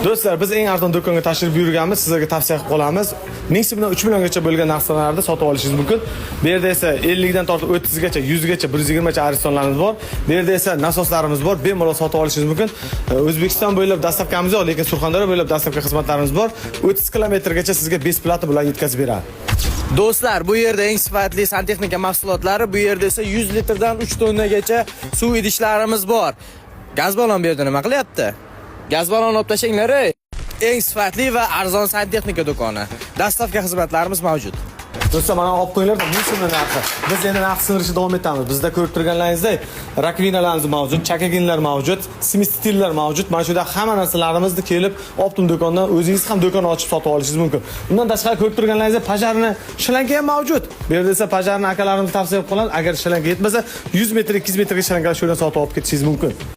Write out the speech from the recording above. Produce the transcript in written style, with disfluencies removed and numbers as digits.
Do'stlar, biz eng arzon do'konga tashrif buyurganmiz, sizlarga tavsiya qilib qolamiz. Mingsi bilan 3 milliongacha bo'lgan narsalarni sotib olishingiz mumkin. Bu yerda esa 50 dan tortib 30 gacha, 100 gacha, 120 gacha arizonlarimiz bor. Bu yerda esa nasoslarimiz bor. Bemalol sotib olishingiz mumkin. O'zbekiston bo'ylab dastavkamiz yo'q, lekin Surxondaryo bo'ylab dastavka xizmatlarimiz bor. 30 kilometrgacha sizga besplata bilan yetkazib beradi. Do'stlar, bu yerda eng sifatli santexnika mahsulotlari, bu yerda esa 100 litrdan 3 tonnagacha suv idishlarimiz bor. Gaz balon bu yerda nima qilyapti? Gaz balon olib tashinglar. Eng sifatli va arzon santexnika do'koni. Dastavka xizmatlarimiz mavjud. Do'stlar, mana olib qo'yinglar, ming narxi. Biz endi narx sindirishni davom etamiz. Bizda ko'rib turganlaringizdek, rakvinalarimiz mavjud, chakaginlar mavjud, stillar mavjud. Mana shu yerda hamma narsalarimizni kelib, Optum do'kondan o'zingiz ham do'kon ochib sotib olishingiz mumkin. Bundan tashqari ko'rib turganlaringizdek, pajarni shlanka ham mavjud. Bu yerda esa pajarni akalarimiz tavsiya qilib qoladi. Agar shlanka yetmasa, 100 metr, 200 metrga shlankalar shu yerdan sotib olib ketishingiz mumkin.